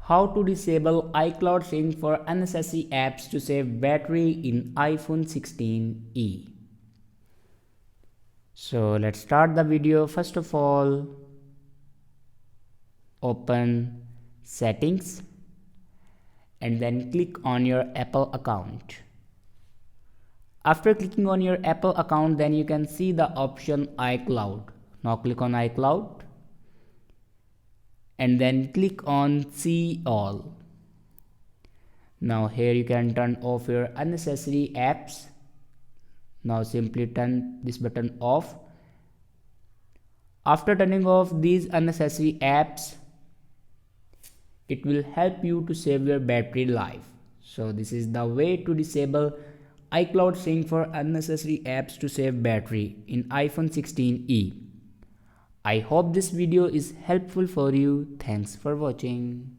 How to disable iCloud sync for unnecessary apps to save battery in iPhone 16e. So let's start the video. First of all, open settings and then click on your Apple account. After clicking on your Apple account, then you can see the option iCloud. Now click on iCloud and then click on see all. Now here you can turn off your unnecessary apps. Now simply turn this button off. After turning off these unnecessary apps, it will help you to save your battery life. So this is the way to disable iCloud sync for unnecessary apps to save battery in iPhone 16e. I hope this video is helpful for you. Thanks for watching.